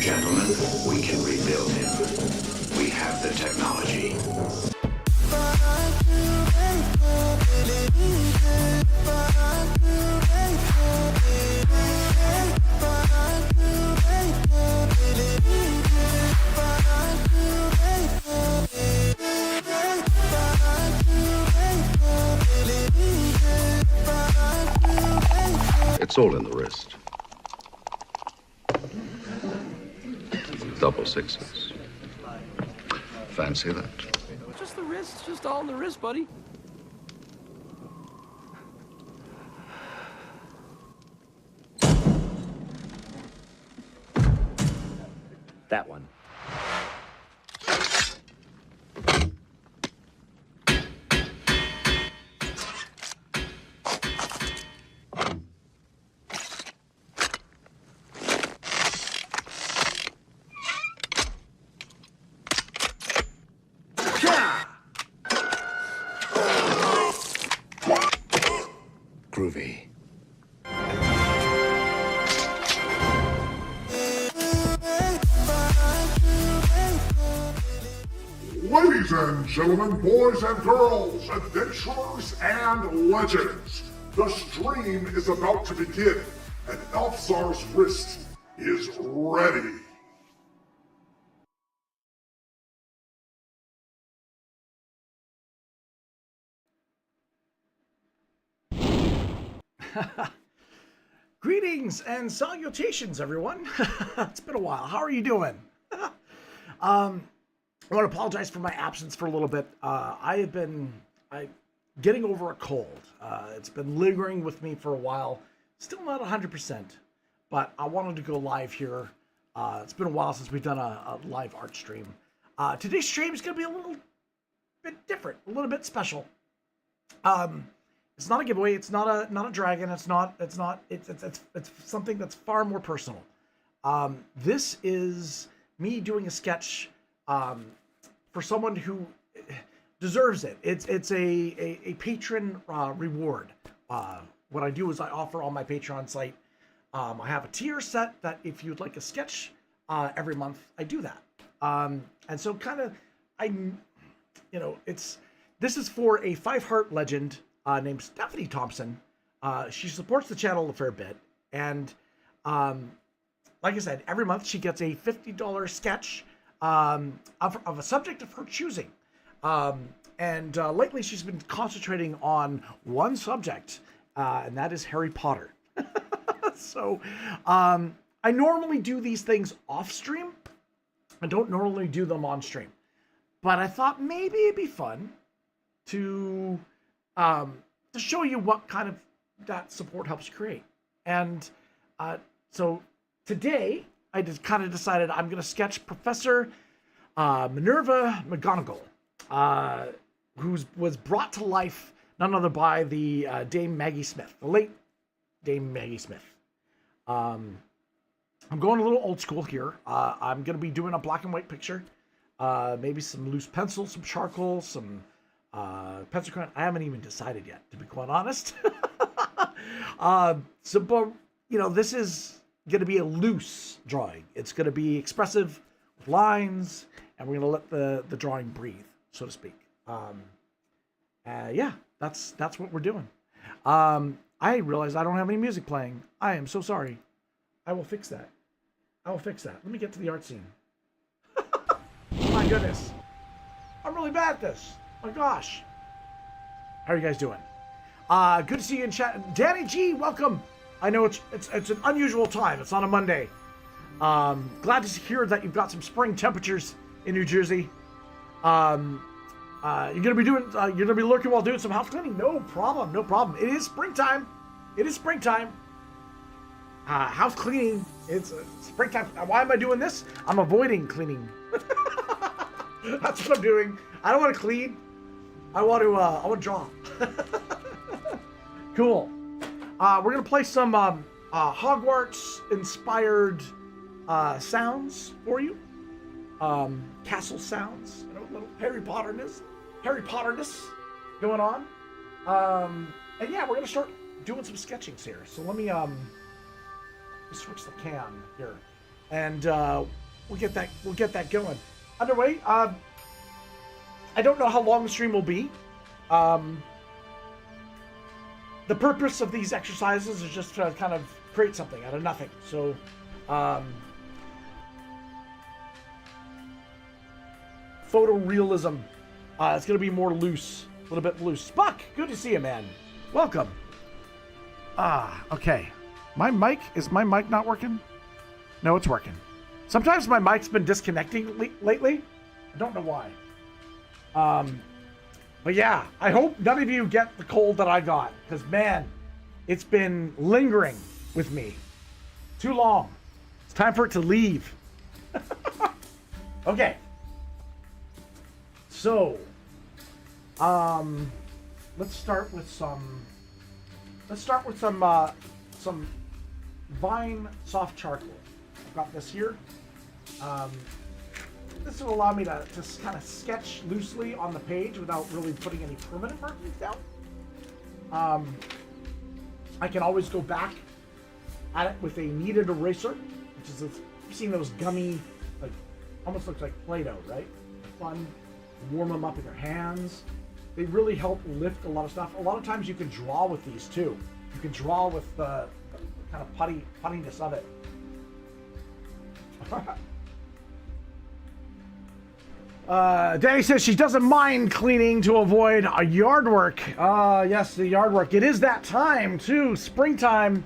Gentlemen, we can rebuild him. We have the technology. It's all in the wrist. Double sixes. Fancy that? Just the wrist, just all in the wrist, buddy. That one. Groovy. Ladies and gentlemen, boys and girls, adventurers and legends, the stream is about to begin, and ELFSAR's wrist is ready. Greetings and salutations, everyone. It's been a while. How are you doing? I want to apologize for my absence for a little bit. I have been getting over a cold. It's been lingering with me for a while. Still not 100%, but I wanted to go live here. It's been a while since we've done a live art stream. Today's stream is going to be a little bit different, a little bit special. It's not a giveaway. It's not a dragon. It's something that's far more personal. This is me doing a sketch for someone who deserves it. It's a patron reward. What I do is I offer on my Patreon site. I have a tier set that if you'd like a sketch every month, I do that. And so kind of this is for a 5-heart legend named Stephanie Thompson. She supports the channel a fair bit, and like I said, every month she gets a $50 sketch of a subject of her choosing. And lately she's been concentrating on one subject, and that is Harry Potter. So I normally do these things off stream. I don't normally do them on stream, but I thought maybe it'd be fun to show you what kind of that support helps create. And so today I just kind of decided I'm going to sketch Professor Minerva McGonagall, who was brought to life none other by the Dame Maggie Smith, the late Dame Maggie Smith. I'm going a little old school here. I'm going to be doing a black and white picture, maybe some loose pencil, some charcoal, some pencil crayon. I haven't even decided yet, to be quite honest. But this is going to be a loose drawing. It's going to be expressive with lines, and we're going to let the drawing breathe, so to speak. Yeah, that's what we're doing. I realized I don't have any music playing. I am so sorry. I will fix that. Let me get to the art scene. My goodness. I'm really bad at this. My gosh. How are you guys doing? Good to see you in chat. Danny G, welcome. I know it's an unusual time. It's on a Monday. Glad to hear that you've got some spring temperatures in New Jersey. You're gonna be lurking while doing some house cleaning? No problem. It is springtime. House cleaning. It's springtime. Why am I doing this? I'm avoiding cleaning. That's what I'm doing. I don't want to clean. I want to draw. Cool. We're gonna play some Hogwarts-inspired sounds for you. Castle sounds. You know, little Harry Potterness going on. And yeah, we're gonna start doing some sketchings here. So let me switch the cam here, and we'll get that going. Underway. I don't know how long the stream will be. The purpose of these exercises is just to kind of create something out of nothing. So, photorealism. It's going to be more loose, a little bit loose. Spuck, good to see you, man. Welcome. Okay. Is my mic not working? No, it's working. Sometimes my mic's been disconnecting lately. I don't know why. But yeah, I hope none of you get the cold that I got, because man, it's been lingering with me too long. It's time for it to leave. Okay. So, let's start with some Vine soft charcoal. I've got this here. This will allow me to kind of sketch loosely on the page without really putting any permanent markings down. I can always go back at it with a kneaded eraser, which is, you've seen those gummy, like, almost looks like Play-Doh, right? Fun, warm them up with your hands. They really help lift a lot of stuff. A lot of times you can draw with these too. You can draw with the kind of puttiness of it. Danny says she doesn't mind cleaning to avoid a yard work. Yes, the yard work. It is that time too, springtime.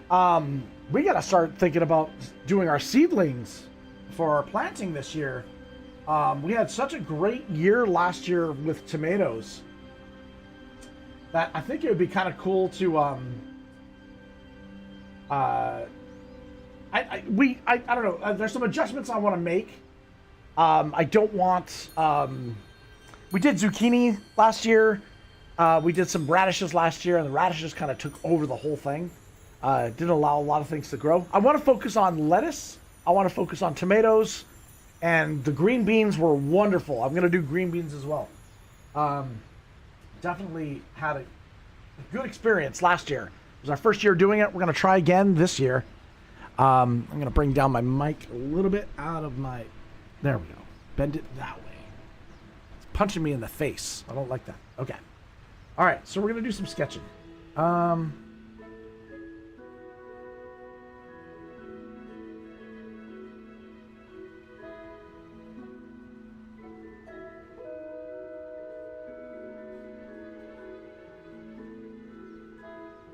We gotta start thinking about doing our seedlings for our planting this year. We had such a great year last year with tomatoes that I think it would be kind of cool to I don't know. There's some adjustments I want to make. I don't want. We did zucchini last year. We did some radishes last year, and the radishes kind of took over the whole thing. Didn't allow a lot of things to grow. I want to focus on lettuce. I want to focus on tomatoes, and the green beans were wonderful. I'm going to do green beans as well. Definitely had a good experience last year. It was our first year doing it. We're going to try again this year. I'm going to bring down my mic a little bit out of my... There we go. Bend it that way. It's punching me in the face. I don't like that. Okay. All right. So we're going to do some sketching.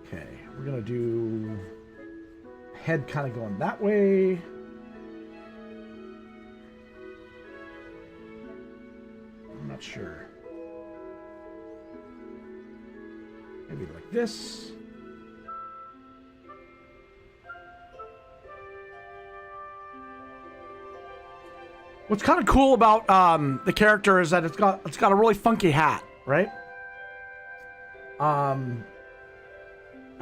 Okay. We're going to do head kind of going that way. I'm not sure. Maybe like this. What's kind of cool about the character is that it's got a really funky hat, right? I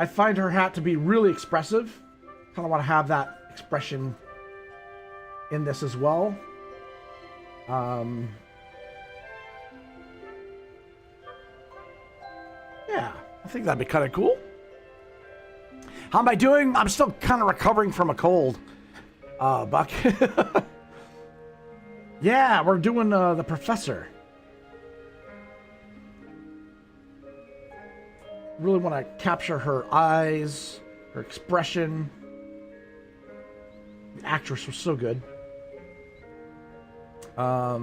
find her hat to be really expressive. Kind of want to have that expression in this as well. Yeah, I think that'd be kind of cool. How am I doing? I'm still kind of recovering from a cold, Buck. Yeah, we're doing the Professor. Really want to capture her eyes, her expression. The actress was so good. Her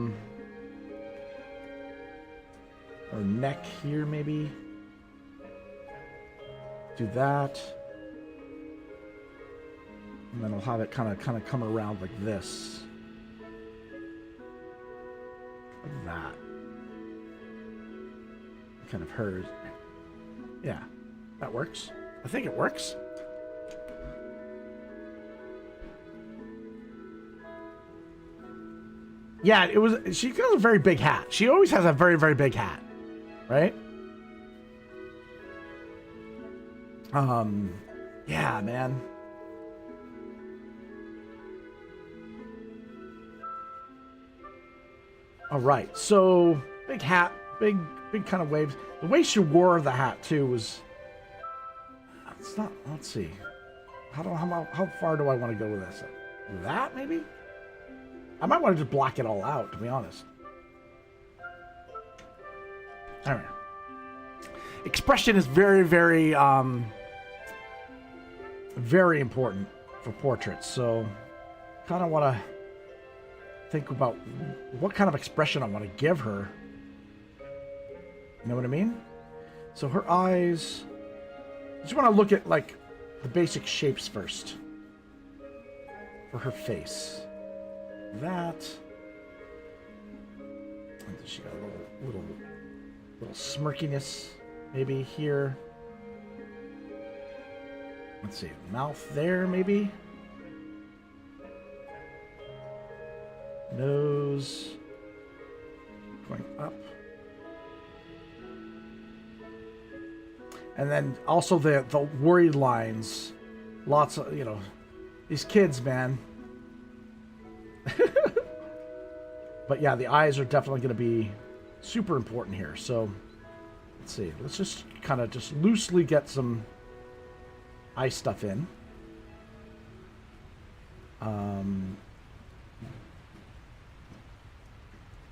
neck here, maybe. Do that. And then I'll have it kind of come around like this. Like that. Kind of hers. Yeah, that works. I think it works. Yeah, it was. She got a very big hat. She always has a very, very big hat, right? Yeah, man. All right, so big hat, big kind of waves. The way she wore the hat too was. It's not. Let's see. how far do I want to go with this? That, maybe? I might want to just block it all out, to be honest. All right. Expression is very, very, very important for portraits. So, kind of want to think about what kind of expression I want to give her. You know what I mean? So her eyes. I just want to look at like the basic shapes first for her face. That. And she got a little smirkiness maybe here. Let's see, mouth there maybe. Nose going up. And then also the worried lines. Lots of, these kids, man. But yeah, the eyes are definitely going to be super important here. So let's see. Let's just kind of just loosely get some eye stuff in.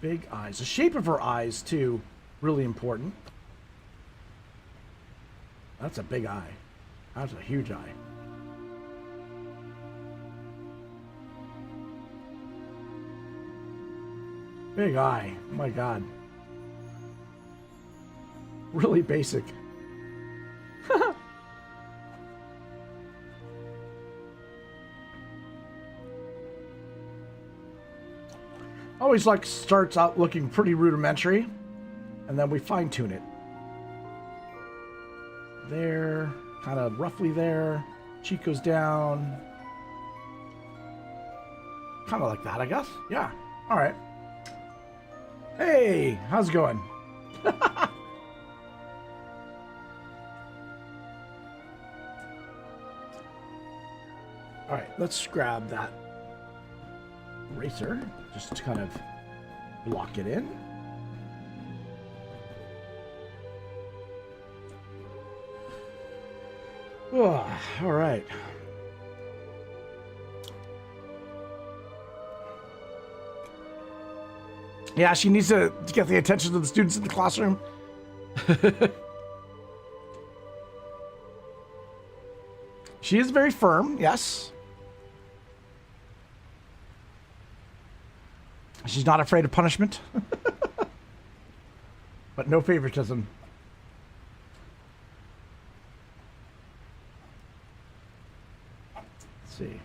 Big eyes. The shape of her eyes, too, really important. That's a big eye. That's a huge eye. Big eye. Oh my God. Really basic. Always like starts out looking pretty rudimentary, and then we fine tune it. There, kind of roughly there. Cheek goes down. Kind of like that, I guess. Yeah. All right. Hey, how's it going? All right, let's grab that eraser just to kind of block it in. Oh, all right. Yeah, she needs to get the attention of the students in the classroom. She is very firm, yes. She's not afraid of punishment. But no favoritism. Let's see.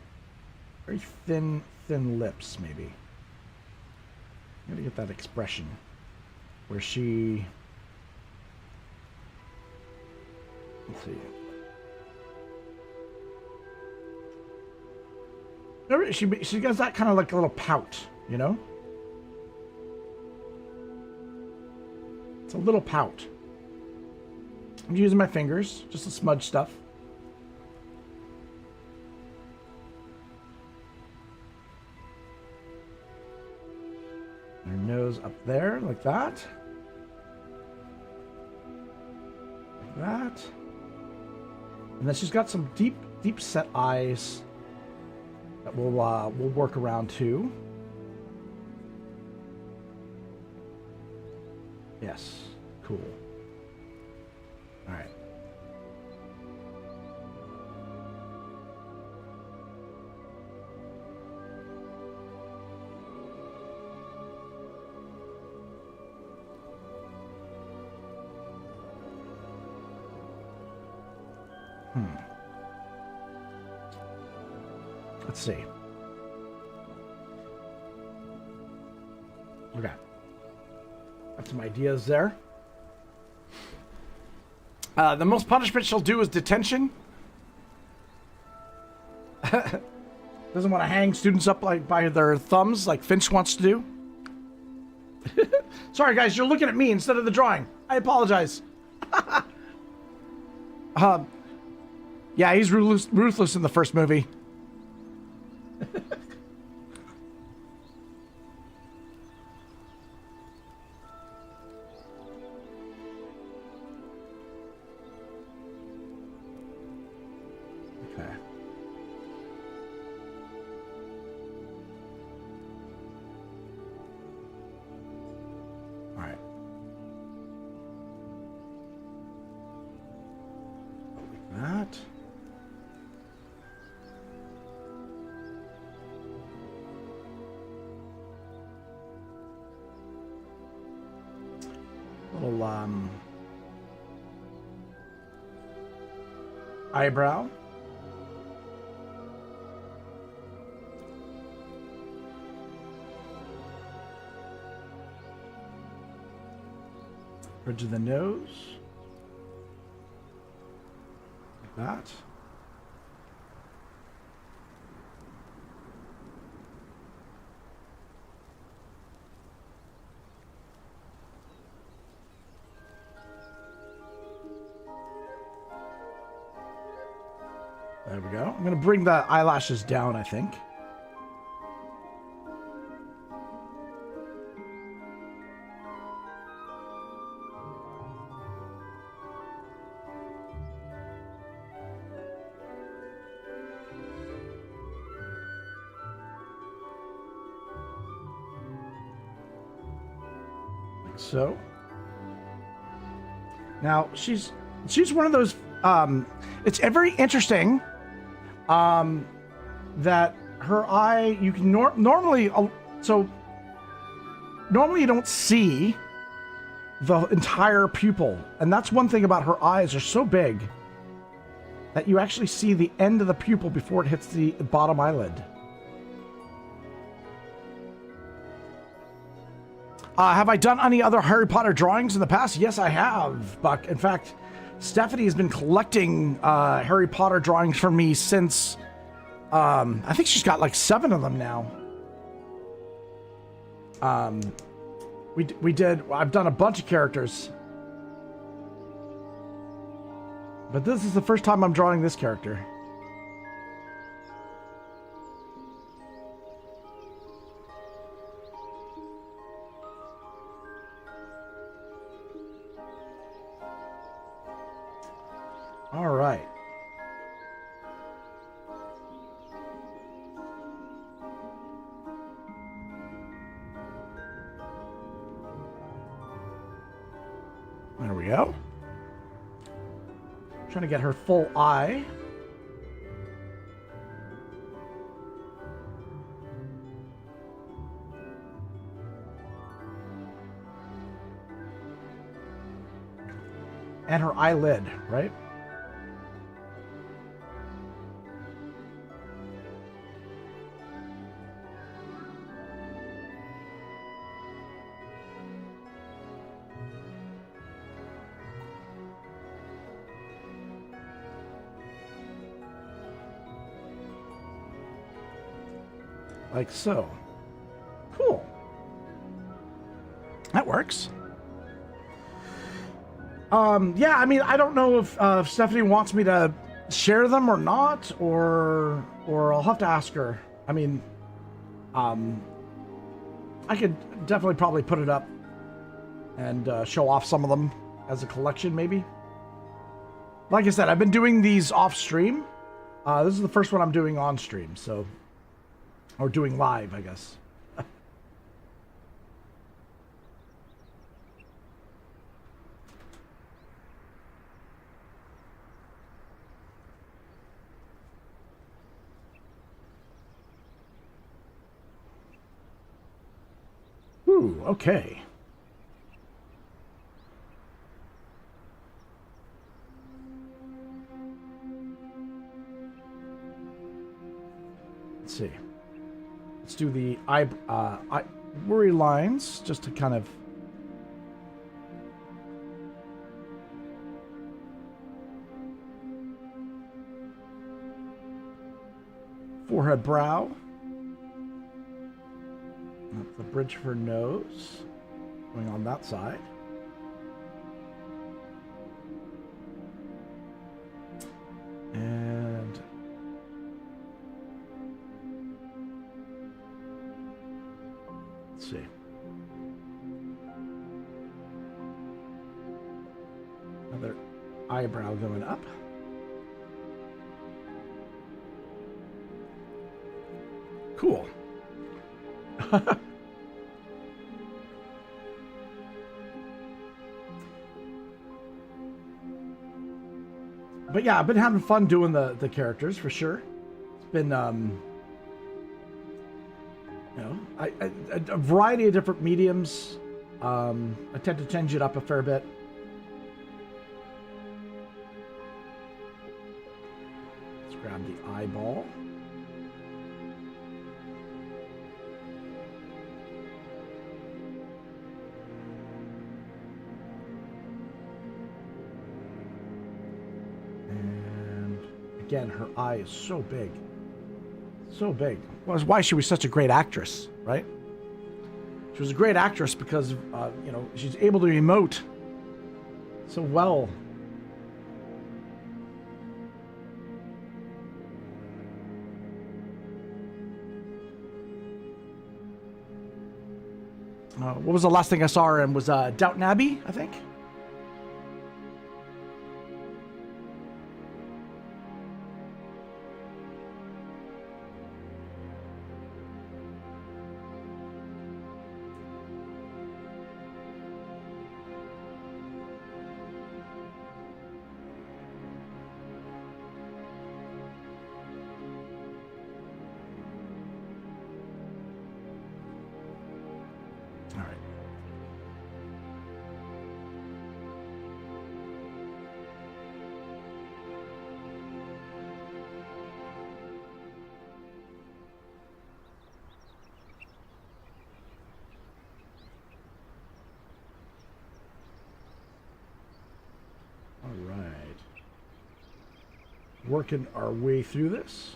Very thin lips, maybe. I'm gonna get that expression where she. Let's see. She does that kind of like a little pout, you know? It's a little pout. I'm using my fingers just to smudge stuff. Her nose up there, like that. Like that. And then she's got some deep set eyes that we'll work around too. Yes, cool. All right. Let's see. Okay. Got some ideas there. The most punishment she'll do is detention. Doesn't want to hang students up like by their thumbs like Finch wants to do. Sorry guys, you're looking at me instead of the drawing. I apologize. Yeah, he's ruthless in the first movie. little eyebrow. Bridge of the nose. Like that. There we go. I'm going to bring the eyelashes down, I think. Like so. Now, she's one of those, it's very interesting that her eye, you can normally you don't see the entire pupil, and that's one thing about her eyes. They're so big that you actually see the end of the pupil before it hits the bottom eyelid. Have I done any other Harry Potter drawings in the past? Yes, I have, Buck. In fact, Stephanie has been collecting Harry Potter drawings for me since, I think she's got like 7 of them now. I've done a bunch of characters. But this is the first time I'm drawing this character. All right. There we go. Trying to get her full eye. And her eyelid, right? Like so. Cool. That works. Yeah, I mean, I don't know if Stephanie wants me to share them or not, or I'll have to ask her. I mean, I could definitely probably put it up and show off some of them as a collection, maybe. Like I said, I've been doing these off stream. This is the first one I'm doing on stream, so. Or doing live, I guess. Ooh, okay. Let's see. Let's do the worry lines, just to kind of... Forehead, brow. That's the bridge of her nose. Going on that side. And... see. Another eyebrow going up. Cool. But yeah, I've been having fun doing the characters for sure. It's been you know, a variety of different mediums. I tend to change it up a fair bit. Let's grab the eyeball. And again, her eye is so big. So big. Well, that's why she was such a great actress, right? She was a great actress because, you know, she's able to emote so well. What was the last thing I saw her in? Was Downton Abbey, I think? Working our way through this.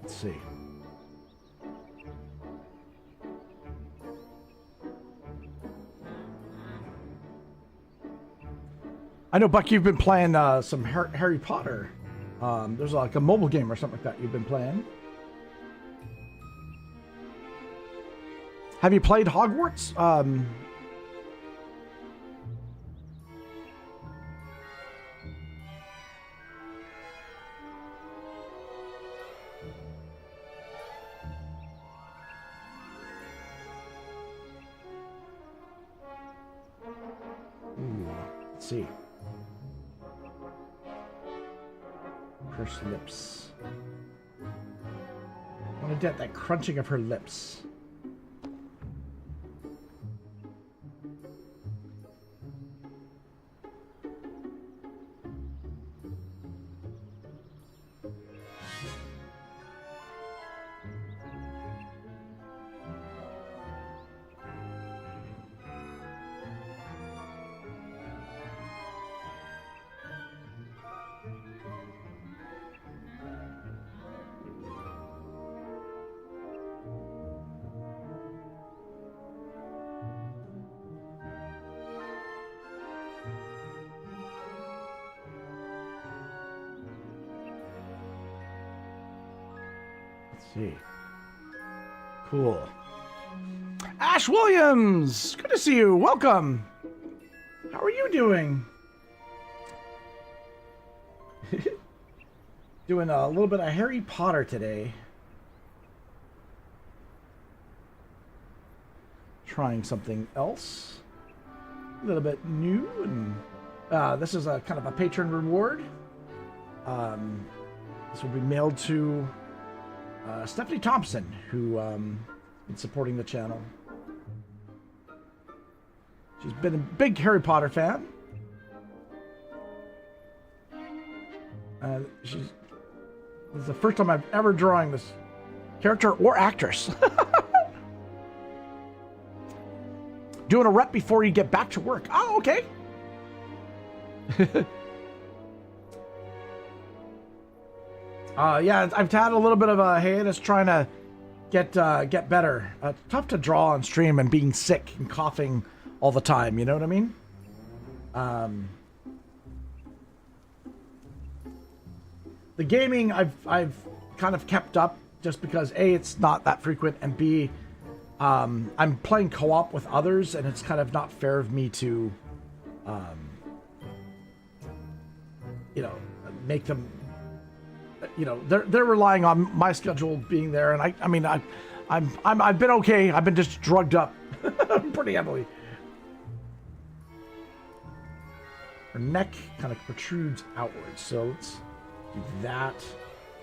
Let's see. I know, Buck, you've been playing some Harry Potter. There's like a mobile game or something like that you've been playing. Have you played Hogwarts? Let's see. Pursed lips. I want to get that crunching of her lips. See. Cool. Ash Williams! Good to see you. Welcome. How are you doing? Doing a little bit of Harry Potter today. Trying something else. A little bit new. And this is a kind of a patron reward. This will be mailed to Stephanie Thompson, who been supporting the channel. She's been a big Harry Potter fan. This is the first time I've ever drawing this character or actress. Doing a rep before you get back to work. Oh, okay. Yeah, I've had a little bit of a hiatus trying to get better. Tough to draw on stream and being sick and coughing all the time. You know what I mean? The gaming I've kind of kept up just because A, it's not that frequent, and B, I'm playing co-op with others, and it's kind of not fair of me to, you know, make them. You know, they're relying on my schedule being there, and I mean, I've been okay. I've been just drugged up pretty heavily. Her neck kind of protrudes outwards, so let's Do that.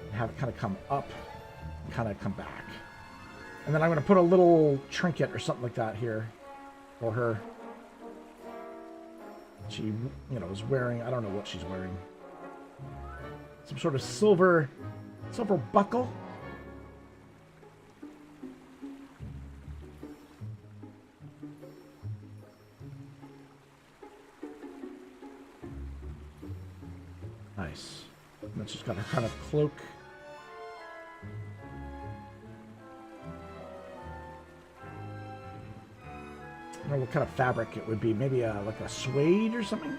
And have it kind of come up. And kind of come back. And then I'm going to put a little trinket or something like that here. For her. She, you know, is wearing... I don't know what she's wearing. Some sort of silver buckle. Nice. And then she's got her kind of cloak. I don't know what kind of fabric it would be. Maybe like a suede or something?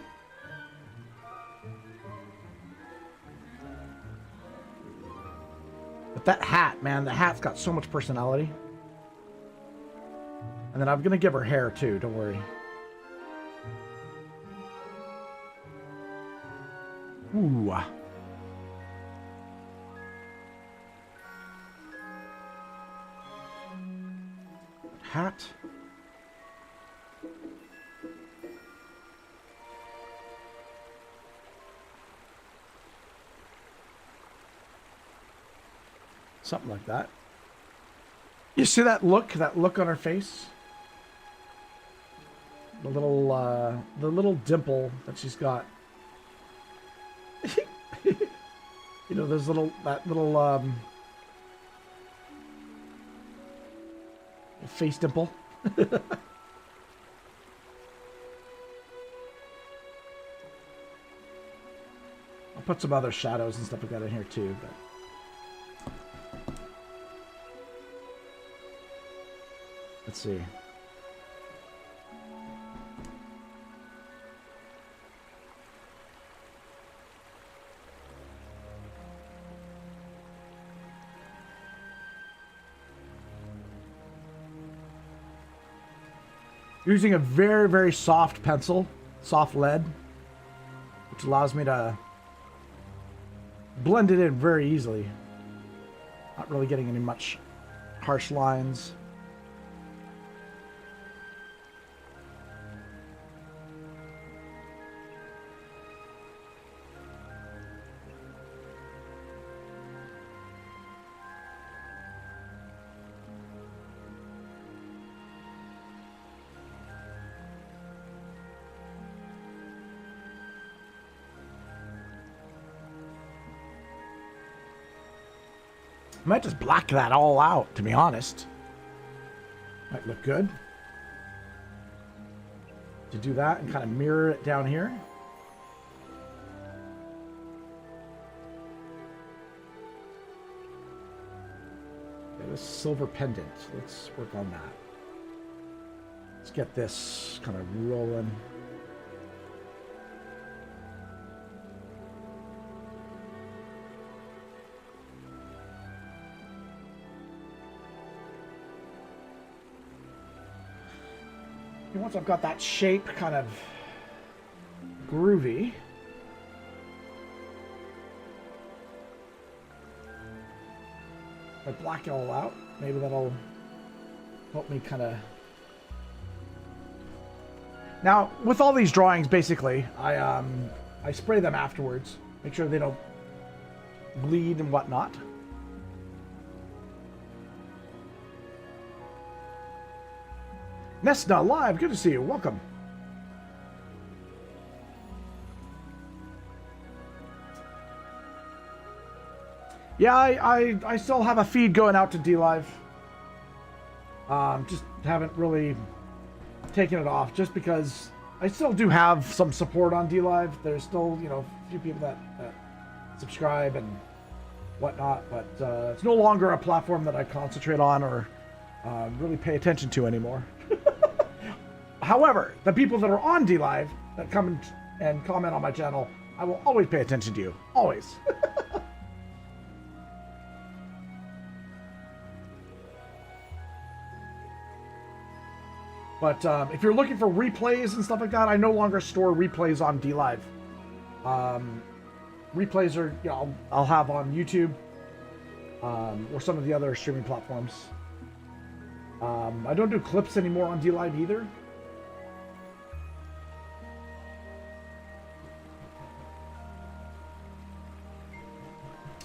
But that hat, man, the hat's got so much personality. And then I'm going to give her hair too, don't worry. Ooh. Hat. Something like that. You see that look on her face? The little dimple that she's got. You know, there's that little face dimple. I'll put some other shadows and stuff like that in here too, but let's see. Using a very, very soft pencil, soft lead, which allows me to blend it in very easily. Not really getting any much harsh lines. I might just black that all out, to be honest. Might look good. To do that and kind of mirror it down here. Okay, this silver pendant. Let's work on that. Let's get this kind of rolling. Once I've got that shape kind of groovy, I black it all out. Maybe that'll help me kind of... Now, with all these drawings, basically, I spray them afterwards. Make sure they don't bleed and whatnot. Nesta live, good to see you. Welcome. Yeah, I still have a feed going out to DLive. Just haven't really taken it off, just because I still do have some support on DLive. There's still, you know, a few people that subscribe and whatnot, but it's no longer a platform that I concentrate on or really pay attention to anymore. However, the people that are on DLive that come and comment on my channel, I will always pay attention to you. Always. But if you're looking for replays and stuff like that, I no longer store replays on DLive. Replays are, you know, I'll have on YouTube or some of the other streaming platforms. I don't do clips anymore on DLive either.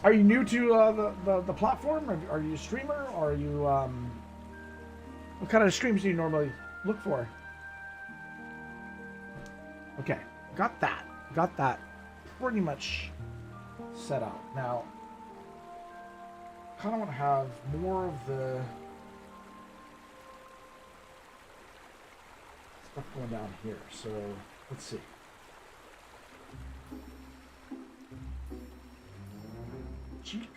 Are you new to the platform? Are you a streamer? Or are you what kind of streams do you normally look for? Okay, got that pretty much set up. Now, kind of want to have more of the stuff going down here. So let's see. Cheek.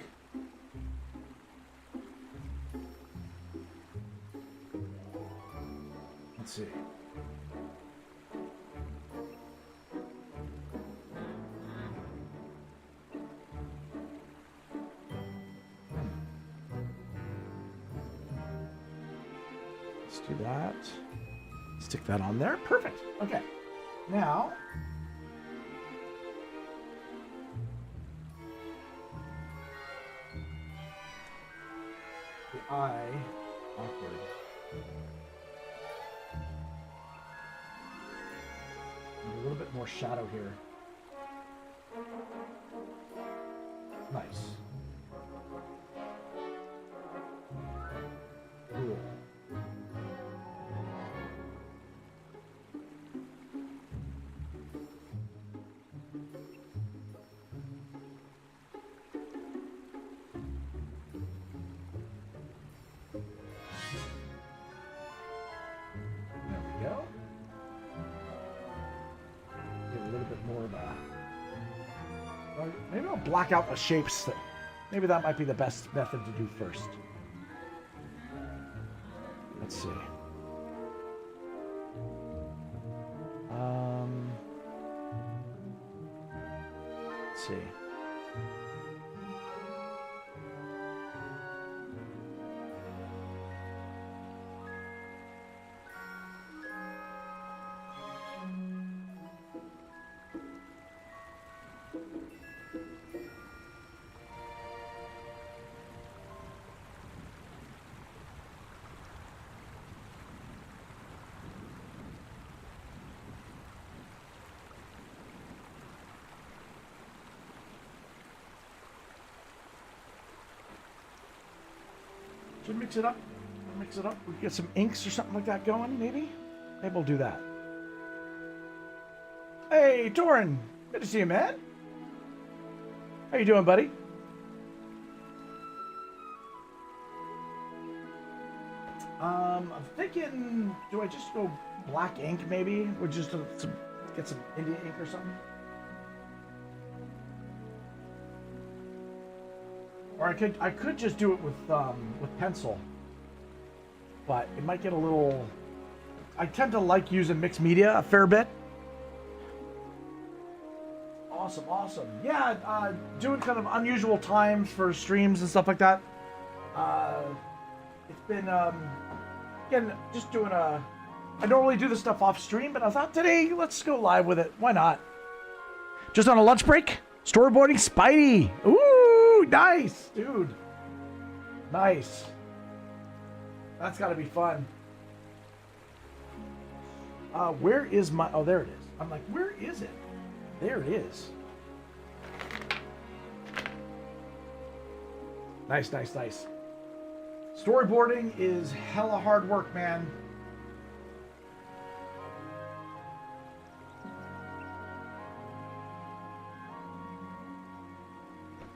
Let's see. Let's do that. Stick that on there. Perfect. Okay. Now, the eye, awkward. And a little bit more shadow here. Nice. Cool. Maybe I'll black out the shapes. Maybe that might be the best method to do first. Let's see. Let's see. Should we mix it up? Mix it up. We get some inks or something like that going, maybe? Maybe we'll do that. Hey, Torin. Good to see you, man. How you doing, buddy? I'm thinking, do I just go black ink, maybe? Or just get some India ink or something? Or I could just do it with pencil, but it might get a little. I tend to like using mixed media a fair bit. Awesome. Yeah, doing kind of unusual times for streams and stuff like that. It's been again just doing I normally do this stuff off stream, but I thought today let's go live with it. Why not? Just on a lunch break, storyboarding Spidey. Ooh, nice, dude. Nice. That's got to be fun. Where is my... Oh, there it is. I'm like, where is it? There it is. Nice. Storyboarding is hella hard work, man.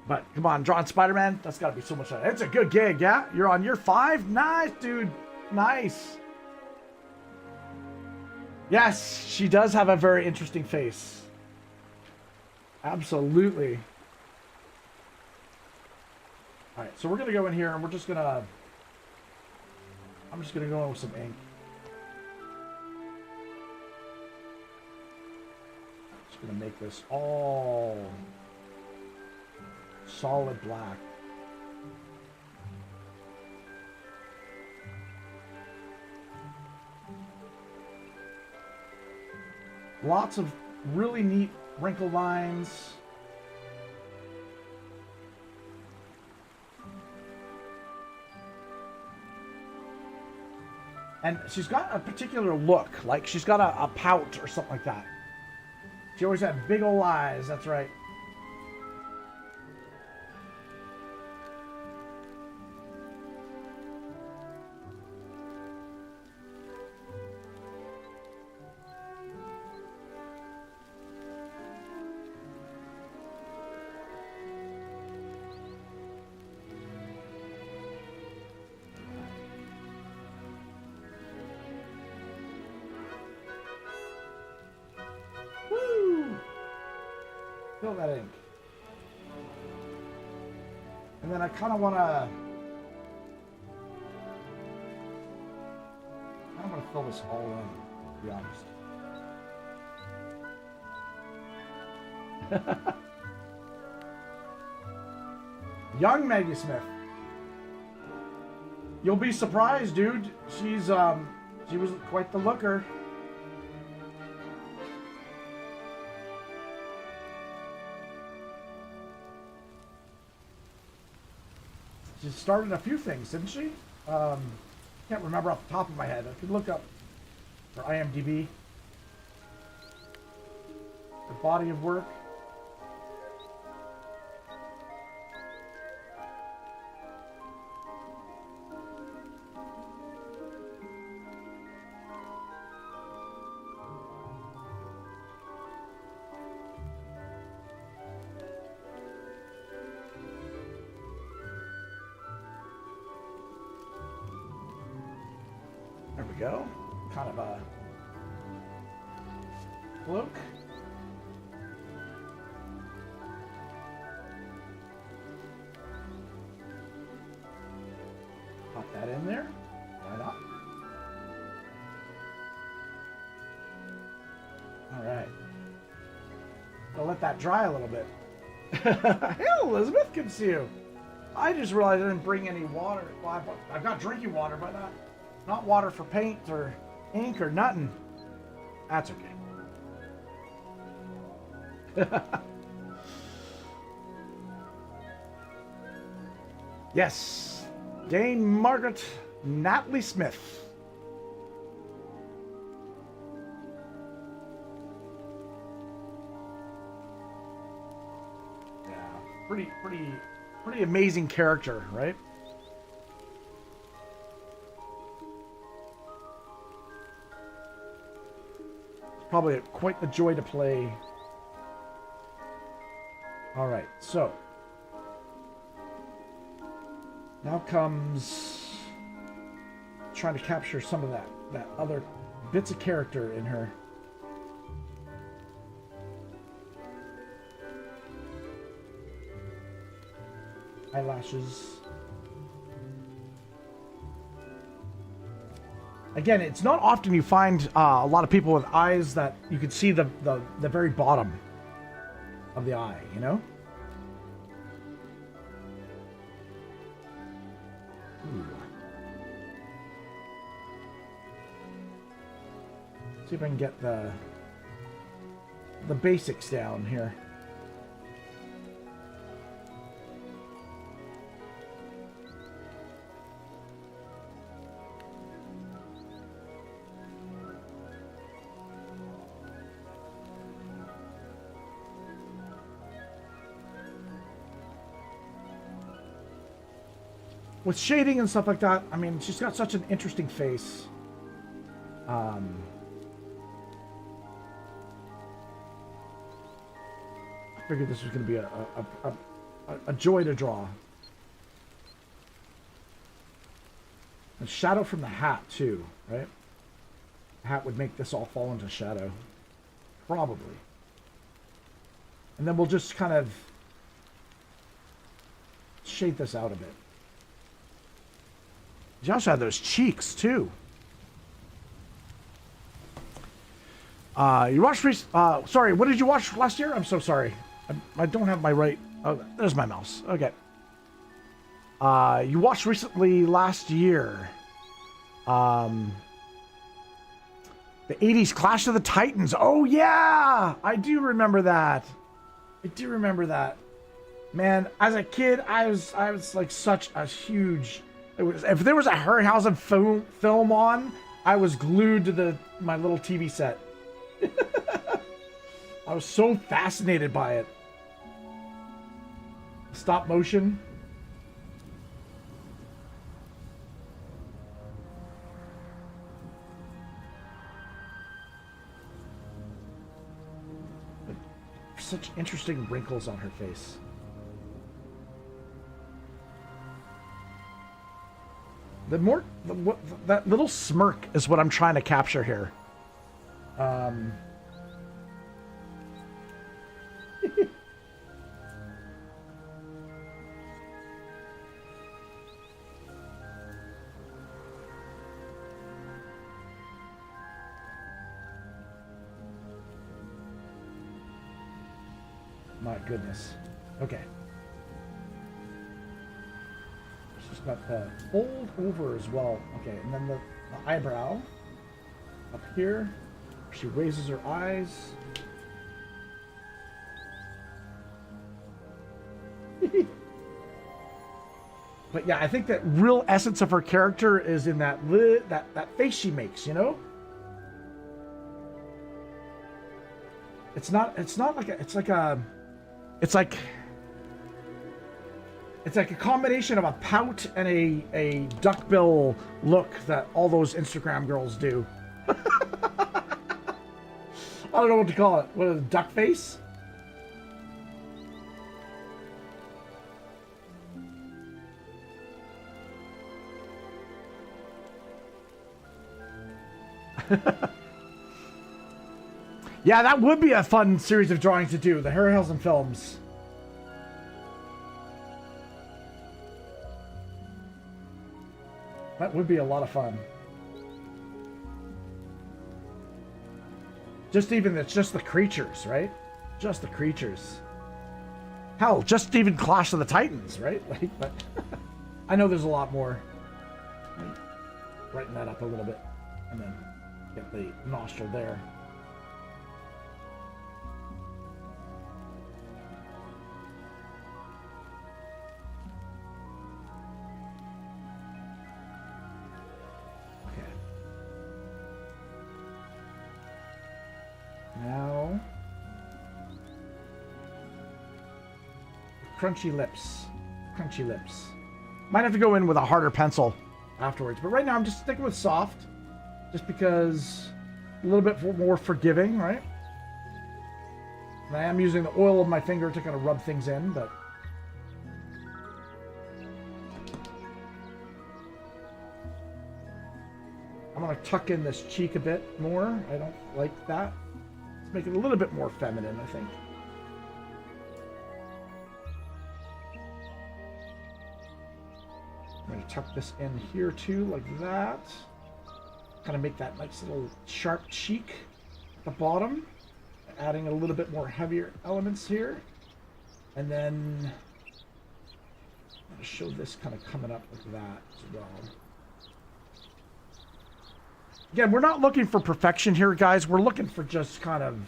But come on, drawing Spider-Man, that's got to be so much fun. It's a good gig, yeah? You're on year 5? Nice, dude. Nice. Yes, she does have a very interesting face. Absolutely. All right, so we're going to go in here and we're just going to... I'm just going to go in with some ink. Just going to make this all solid black. Lots of really neat wrinkle lines. And she's got a particular look, like she's got a pout or something like that. She always had big old eyes, that's right. Fill that ink. And then I kind of want to... I don't want to fill this all in, to be honest. Young Maggie Smith. You'll be surprised, dude. She was quite the looker. She started a few things, didn't she? Can't remember off the top of my head. I could look up her IMDb. Her body of work. There we go. Kind of a cloak. Pop that in there. Why not? All right. I'll let that dry a little bit. Hey, Elizabeth, good to see you. I just realized I didn't bring any water. Well, I've got drinking water, but not water for paint or ink or nothing. That's okay. Yes, Dame Margaret Natalie Smith. Yeah, pretty amazing character, right? Probably quite the joy to play. All right, so now comes trying to capture some of that other bits of character in her. Eyelashes. Again, it's not often you find a lot of people with eyes that you can see the very bottom of the eye, you know? Ooh. See if I can get the basics down here. With shading and stuff like that, I mean, she's got such an interesting face. I figured this was going to be a joy to draw. A shadow from the hat, too, right? The hat would make this all fall into shadow. Probably. And then we'll just kind of shade this out a bit. She also had those cheeks, too. You watched... sorry, what did you watch last year? I'm so sorry. I don't have my right... Oh, there's my mouse. Okay. You watched recently last year. The 80s Clash of the Titans. Oh, yeah! I do remember that. Man, as a kid, I was like such a huge... if there was a Harryhausen film on, I was glued to my little TV set. I was so fascinated by it. Stop motion. Such interesting wrinkles on her face. That little smirk is what I'm trying to capture here. My goodness. Okay. She's got the fold over as well. Okay, and then the eyebrow up here. She raises her eyes. But yeah, I think that real essence of her character is in that that face she makes, you know? It's not like it's like a combination of a pout and a duckbill look that all those Instagram girls do. I don't know what to call it. What is it, duck face? Yeah, that would be a fun series of drawings to do. The Harryhausen films. That would be a lot of fun. It's just the creatures, right? Just the creatures. Hell, just even Clash of the Titans, right? Like, but I know there's a lot more. Brighten that up a little bit, and then get the nostril there. Now, crunchy lips. Crunchy lips. Might have to go in with a harder pencil afterwards, but right now I'm just sticking with soft, just because a little bit more forgiving, right? And I am using the oil of my finger to kind of rub things in, but I'm going to tuck in this cheek a bit more. I don't like that. Make it a little bit more feminine, I think. I'm going to tuck this in here too, like that. Kind of make that nice little sharp cheek at the bottom. Adding a little bit more heavier elements here. And then I'm going to show this kind of coming up like that as well. Again, we're not looking for perfection here, guys. We're looking for just kind of,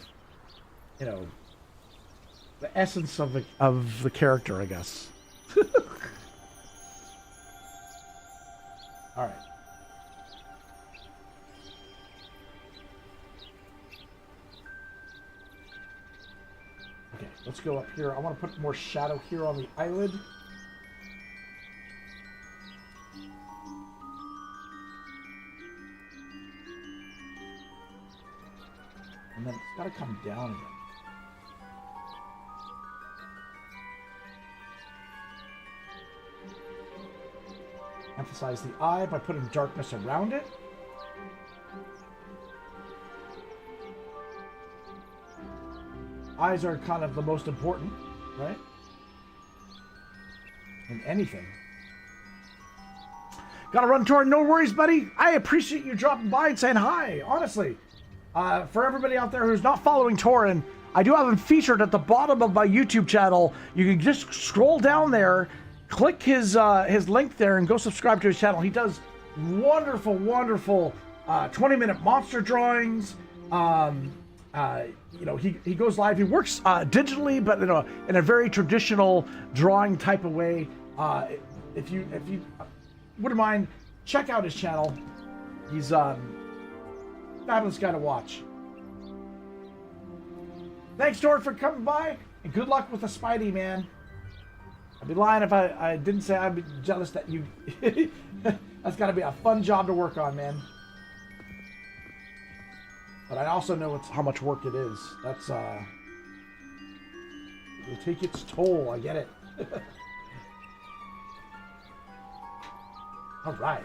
you know, the essence of the character, I guess. All right. Okay, let's go up here. I want to put more shadow here on the eyelid. And then it's got to come down again. Emphasize the eye by putting darkness around it. Eyes are kind of the most important, right? In anything. Gotta run, Torin. No worries, buddy. I appreciate you dropping by and saying hi, honestly. For everybody out there who's not following Torin, I do have him featured at the bottom of my YouTube channel. You can just scroll down there, click his link there, and go subscribe to his channel. He does wonderful, wonderful 20-minute monster drawings. You know, he goes live. He works digitally, but in a very traditional drawing type of way. If you wouldn't mind, check out his channel. He's fabulous guy to watch. Thanks, Torin, for coming by, and good luck with the Spidey, man. I'd be lying if I didn't say I'd be jealous that you... That's got to be a fun job to work on, man. But I also know how much work it is. That's, it'll take its toll, I get it. All right.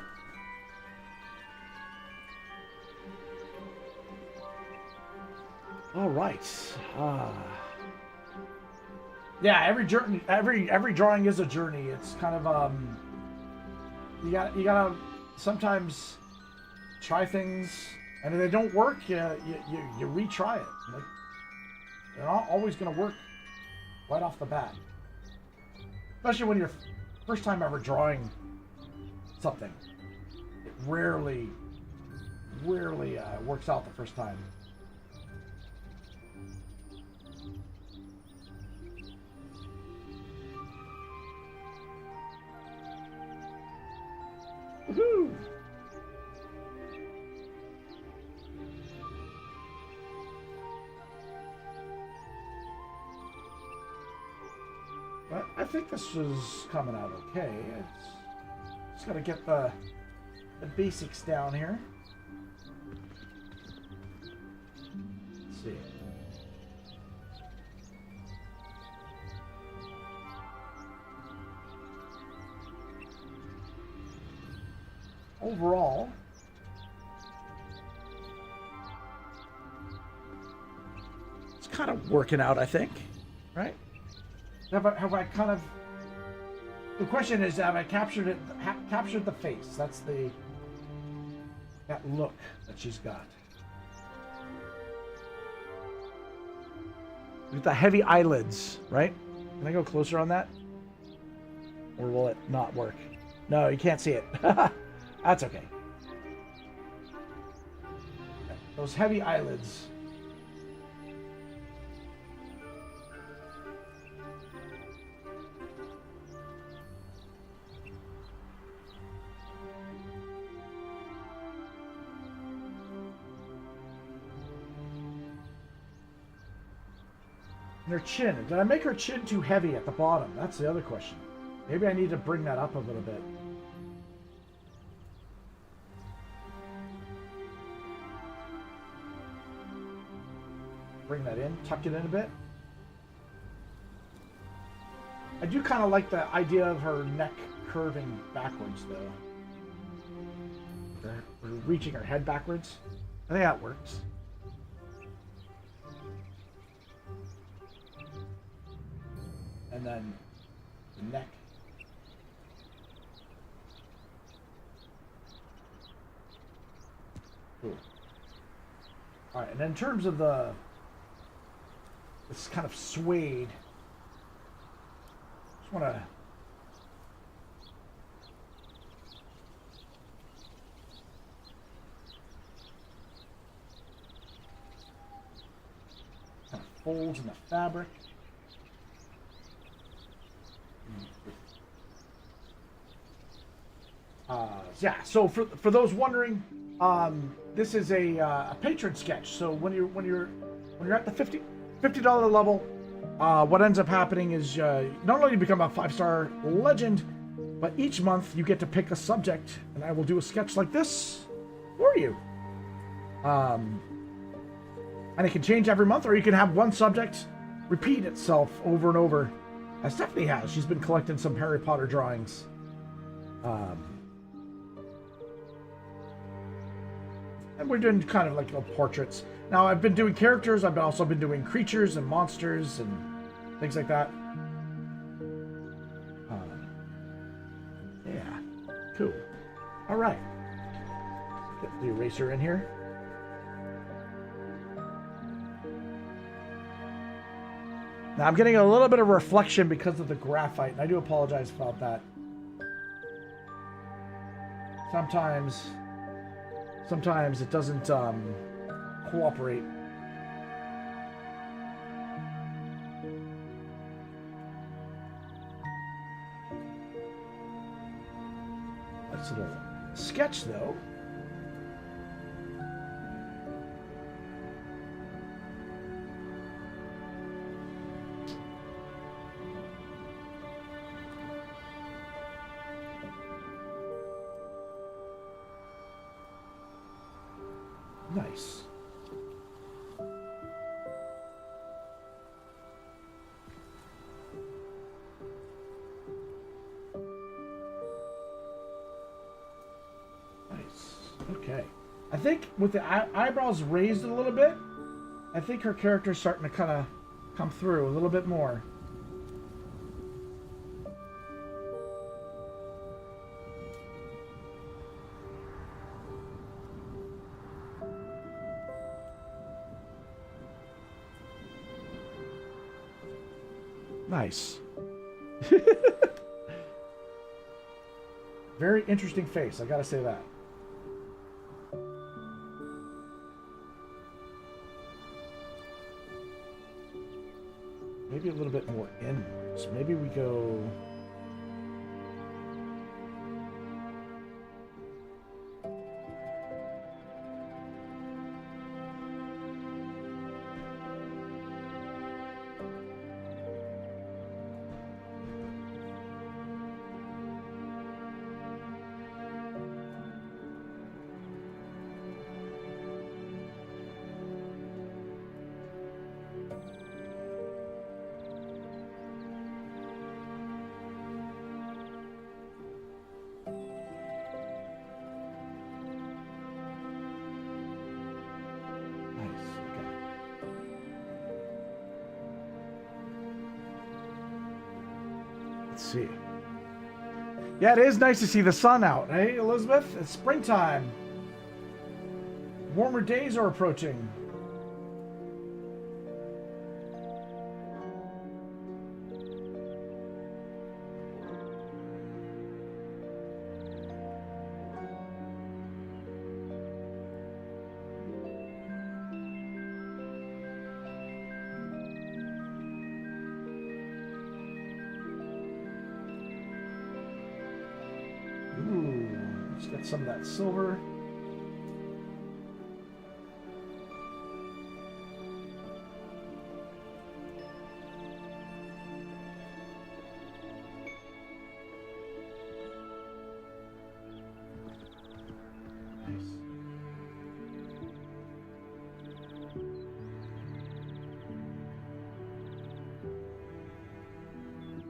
All right. Yeah, every drawing is a journey. It's kind of you gotta sometimes try things, and if they don't work, you retry it. Like, they're not always gonna work right off the bat. Especially when you're first time ever drawing something. It rarely works out the first time. Woohoo! But I think this is coming out okay. It's just gotta get the basics down here. Let's see. Overall, it's kind of working out, I think, right? Have I kind of? The question is, have I captured it? Captured the face? That's that look that she's got. With the heavy eyelids, right? Can I go closer on that, or will it not work? No, you can't see it. That's okay. Those heavy eyelids. And her chin. Did I make her chin too heavy at the bottom? That's the other question. Maybe I need to bring that up a little bit. Bring that in, tuck it in a bit. I do kind of like the idea of her neck curving backwards, though. Or reaching her head backwards. I think that works. And then the neck. Cool. All right, and in terms of this kind of suede, just want to kind of folds in the fabric. Yeah, so for those wondering, this is a patron sketch. So when you're at the $50 level, what ends up happening is not only do you become a 5-star legend, but each month you get to pick a subject, and I will do a sketch like this for you. And it can change every month, or you can have one subject repeat itself over and over, as Stephanie has. She's been collecting some Harry Potter drawings. And we're doing kind of like portraits. Now, I've been doing characters. I've also been doing creatures and monsters and things like that. Yeah, cool. All right. Get the eraser in here. Now, I'm getting a little bit of reflection because of the graphite, and I do apologize about that. Sometimes it doesn't cooperate. Nice little sketch, though. Nice. Nice. Okay. I think with the eyebrows raised a little bit, I think her character's starting to kind of come through a little bit more. Nice. Very interesting face, I gotta say that. Maybe a little bit more inwards. Maybe we go... See. Yeah, it is nice to see the sun out, hey, Elizabeth? It's springtime. Warmer days are approaching. Get some of that silver. Nice.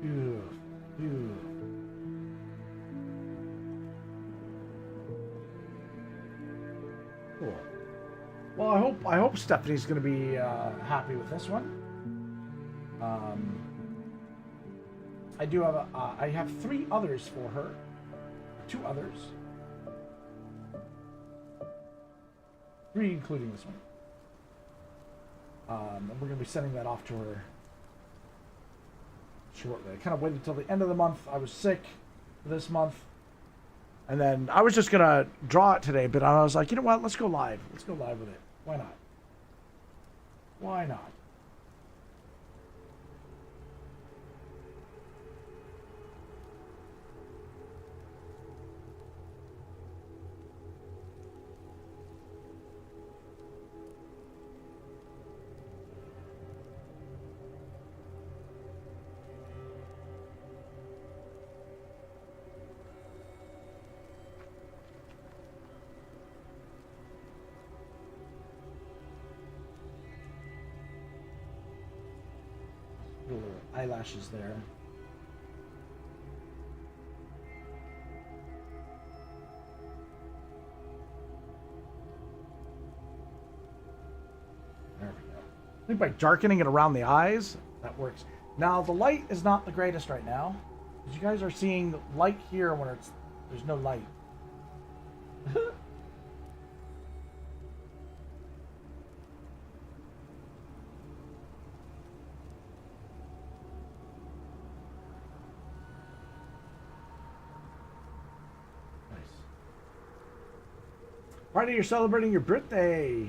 Beautiful. Beautiful. Cool. Well, I hope Stephanie's going to be happy with this one. I do have I have 3 others for her, 2 others, 3 including this one. And we're going to be sending that off to her shortly. I kind of waited until the end of the month. I was sick this month. And then I was just going to draw it today, but I was like, you know what? Let's go live. Let's go live with it. Why not? Why not? Little eyelashes there. There we go. I think by darkening it around the eyes, that works. Now the light is not the greatest right now, because you guys are seeing light here when there's no light. Friday, you're celebrating your birthday.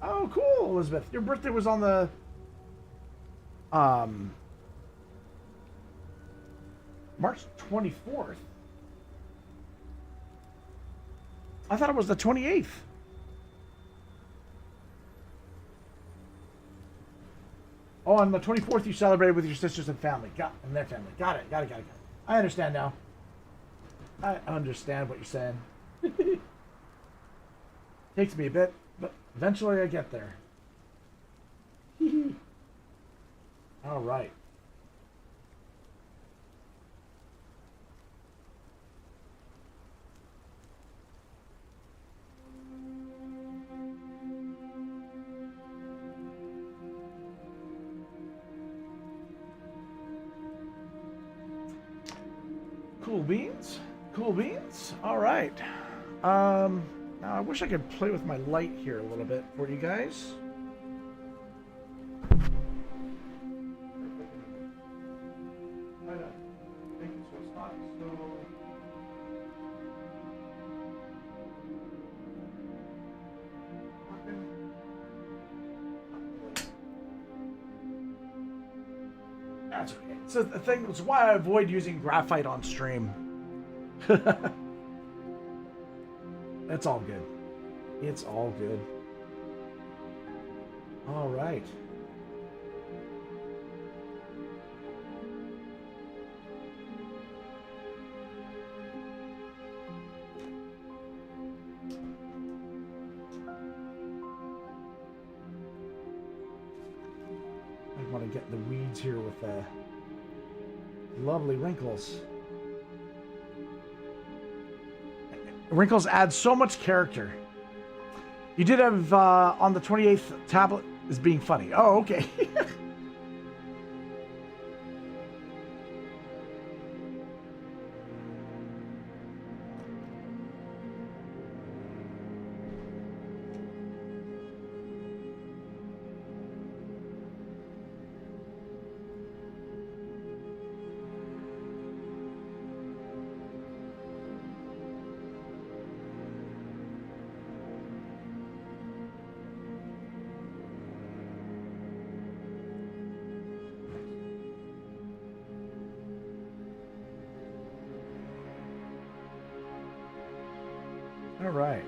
Oh, cool, Elizabeth. Your birthday was on the March 24th. I thought it was the 28th. Oh, on the 24th you celebrated with your sisters and family. And their family. Got it. I understand now. I understand what you're saying. Takes me a bit, but eventually I get there. All right. Cool beans. Cool beans. All right. Now I wish I could play with my light here a little bit for you guys. That's okay. So the thing, it's why I avoid using graphite on stream. It's all good. It's all good. All right. I want to get the weeds here with the lovely wrinkles. Wrinkles add so much character. You did have on the 28th tablet is being funny. Oh, okay. All right.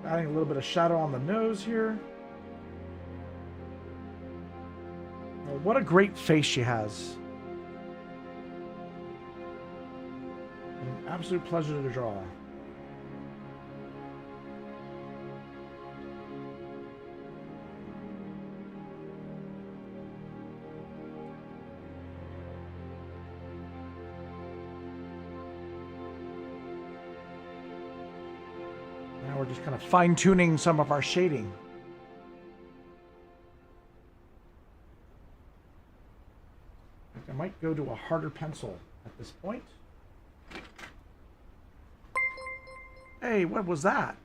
Adding a little bit of shadow on the nose here. Oh, what a great face she has. An absolute pleasure to draw. We're just kind of fine-tuning some of our shading. I might go to a harder pencil at this point. Hey, what was that?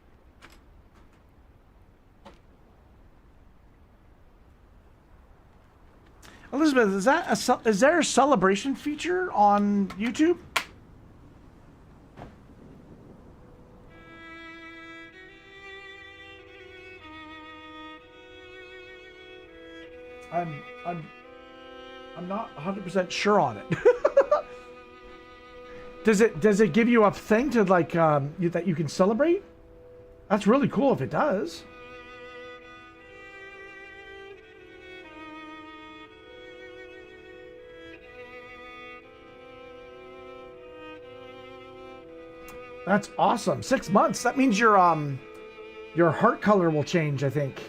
Elizabeth, is there a celebration feature on YouTube? I'm not 100% sure on it. Does it give you a thing to like that you can celebrate? That's really cool if it does. That's awesome. 6 months. That means your heart color will change, I think.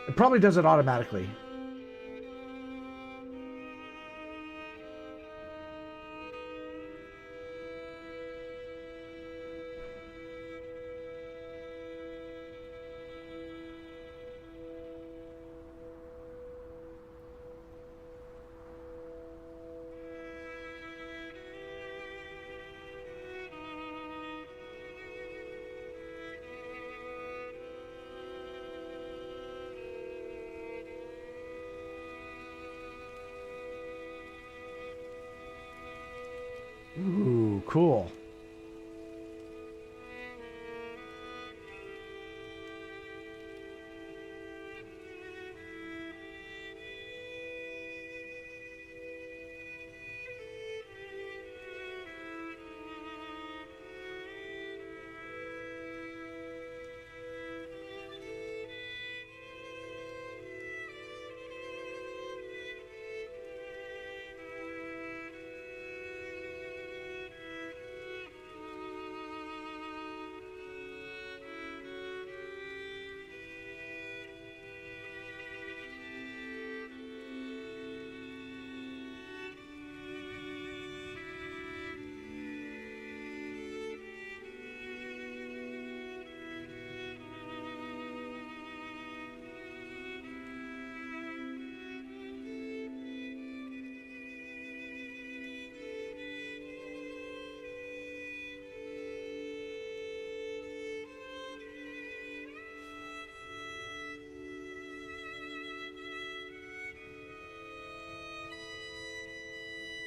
It probably does it automatically. Ooh, cool.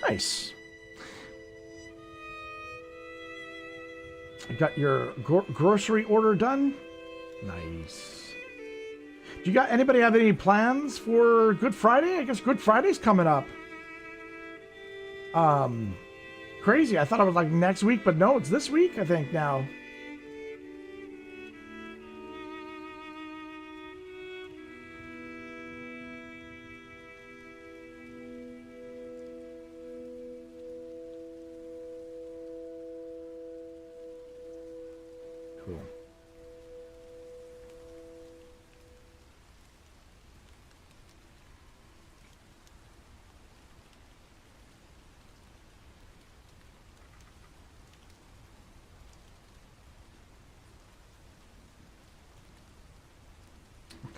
Nice. You got your grocery order done? Nice. Do you got anybody have any plans for Good Friday? I guess Good Friday's coming up. Crazy. I thought it was like next week, but no, it's this week, I think now. Cool.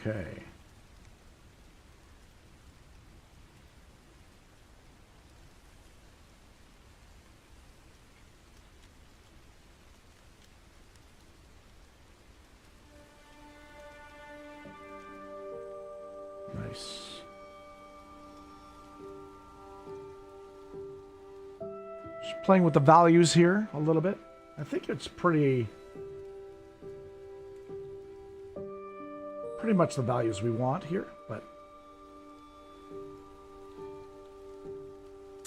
Okay. Nice. Just playing with the values here a little bit. I think it's pretty much the values we want here, but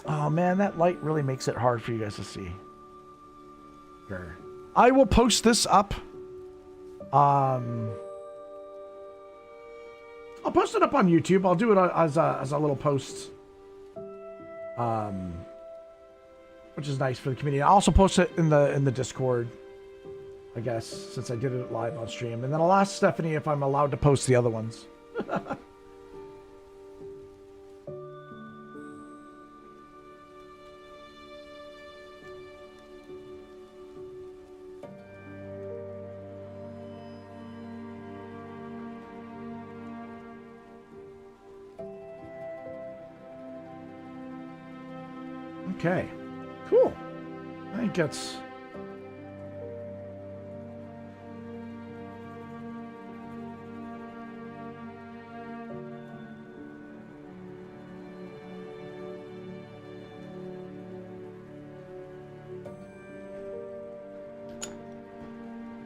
oh man, that light really makes it hard for you guys to see. Sure. I will post this up. I'll post it up on YouTube. I'll do it as a little post, which is nice for the community. I'll also post it in the Discord, I guess, since I did it live on stream. And then I'll ask Stephanie if I'm allowed to post the other ones. Okay, cool. I think that's...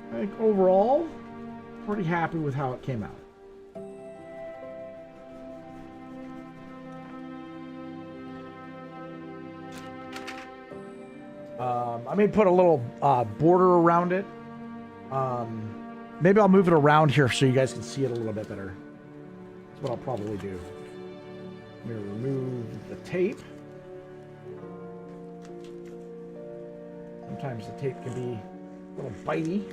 I think overall, pretty happy with how it came out. I may put a little border around it. Maybe I'll move it around here so you guys can see it a little bit better. That's what I'll probably do. I'm going to remove the tape. Sometimes the tape can be a little bitey.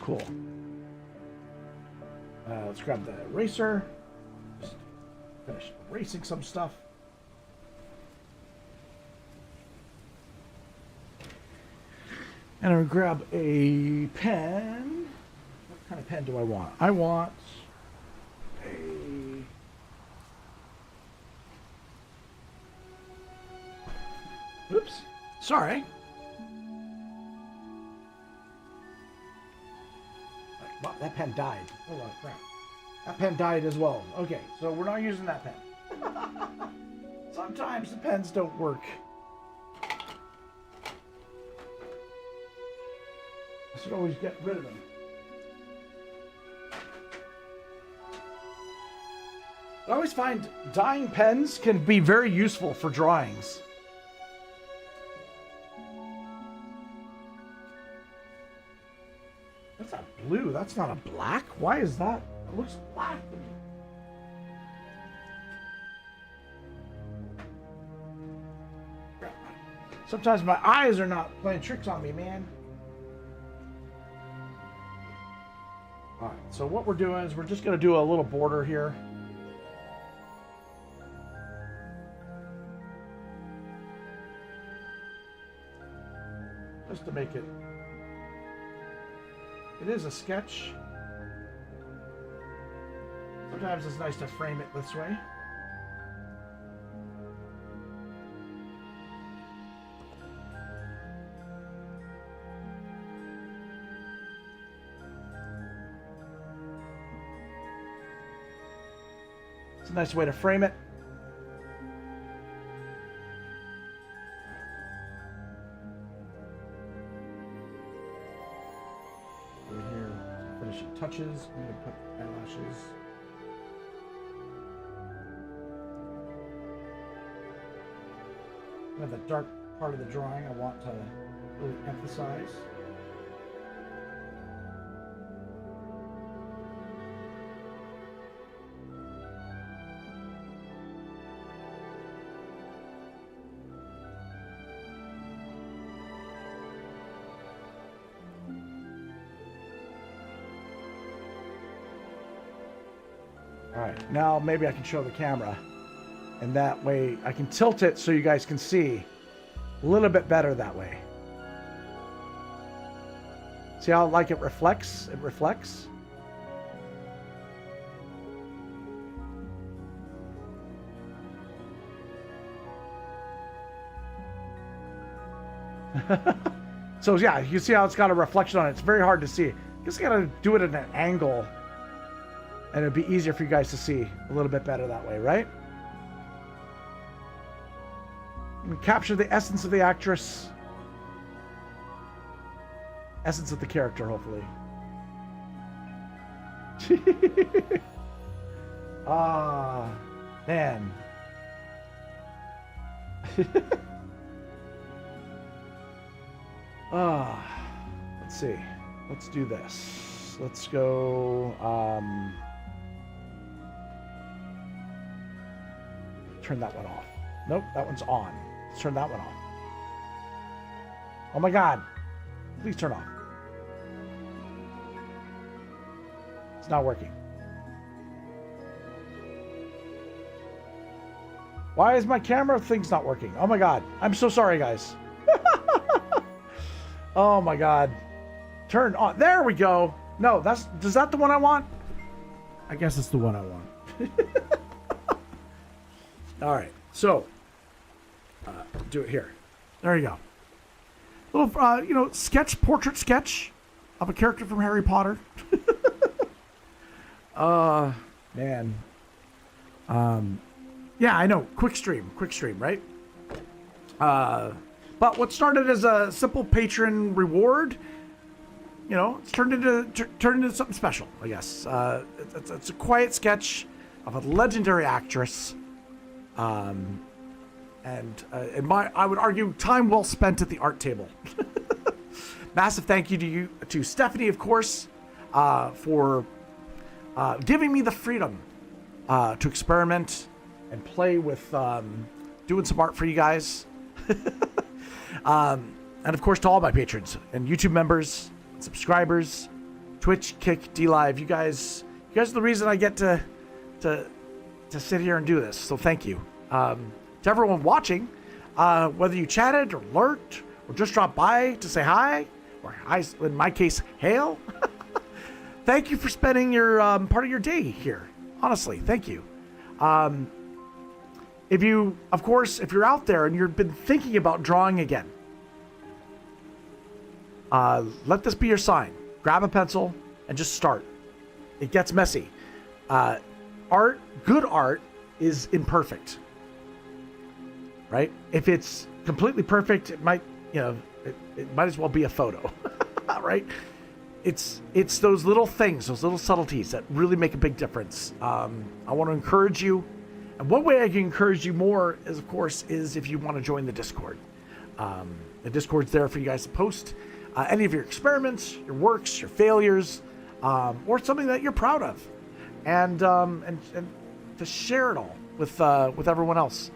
Cool. Let's grab the eraser. Just finish erasing some stuff. And I'm gonna grab a pen. What kind of pen do I want? I want a... Oops. Sorry. Wow, that pen died. Hold on, crap. That pen died as well. Okay, so we're not using that pen. Sometimes the pens don't work. I should always get rid of them. I always find dying pens can be very useful for drawings. That's not blue. That's not a black. Why is that It looks black to me. Sometimes my eyes are not playing tricks on me, man. All right, so what we're doing is we're just going to do a little border here. Just to make it... It is a sketch. Sometimes it's nice to frame it this way. It's a nice way to frame it. Over here, finishing touches. I'm going to put eyelashes. And the dark part of the drawing I want to really emphasize. All right, now maybe I can show the camera, and that way I can tilt it so you guys can see a little bit better that way. See how like it reflects? It reflects. So yeah, you see how it's got a reflection on it. It's very hard to see. You just gotta do it at an angle, and it'd be easier for you guys to see a little bit better that way, right? And capture the essence of the actress. Essence of the character, hopefully. Ah, man. Let's see. Let's do this. Let's go, turn that one off. Nope, that one's on. Let's turn that one off. Oh my God. Please turn off. It's not working. Why is my camera thing's not working? Oh my God. I'm so sorry, guys. Oh my God. Turn on. There we go. No, is that the one I want? I guess it's the one I want. All right. So, do it here. There you go. Little, portrait sketch of a character from Harry Potter. Man. Yeah, I know. Quick stream, right? But what started as a simple patron reward, it's turned into something special, I guess. It's a quiet sketch of a legendary actress. I would argue time well spent at the art table. Massive thank you to Stephanie, of course, for giving me the freedom to experiment and play with doing some art for you guys. And of course to all my patrons and YouTube members, subscribers, Twitch, Kick, DLive. You guys are the reason I get to sit here and do this. So thank you. To everyone watching, whether you chatted or lurked or just dropped by to say hi, or in my case, hail. Thank you for spending your part of your day here. Honestly, thank you. If you're out there and you've been thinking about drawing again, let this be your sign. Grab a pencil and just start. It gets messy. Good art is imperfect. Right? If it's completely perfect, it might as well be a photo, right? It's those little things, those little subtleties that really make a big difference. I want to encourage you, and one way I can encourage you more is, of course, if you want to join the Discord. The Discord's there for you guys to post any of your experiments, your works, your failures, or something that you're proud of. and to share it all with everyone else.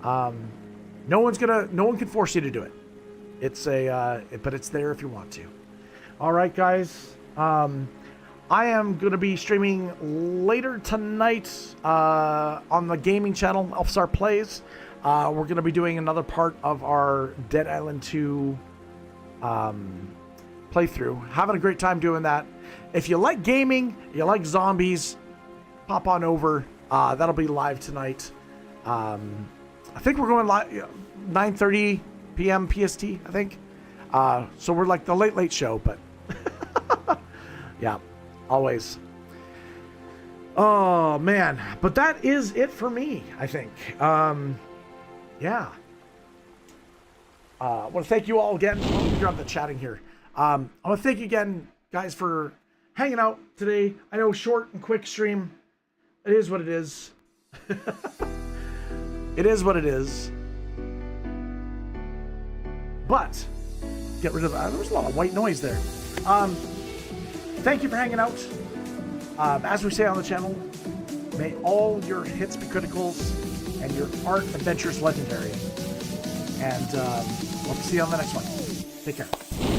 No one can force you to do it. It's but it's there if you want to. All right, guys. I am going to be streaming later tonight on the gaming channel, ELFSAR Plays. We're going to be doing another part of our Dead Island 2 playthrough. Having a great time doing that. If you like gaming, you like zombies, pop on over. That'll be live tonight. I think we're going live 9:30 p.m. PST, I think. So we're like the late show, but yeah. Always. Oh, man. But that is it for me, I think. Yeah. I want to thank you all again. Let me grab the chatting here. I want to thank you again, guys, for hanging out today. I know, short and quick stream. It is what it is. It is what it is. But, get rid of that. There was a lot of white noise there. Thank you for hanging out. As we say on the channel, may all your hits be criticals and your art adventures legendary. And we'll see you on the next one. Take care.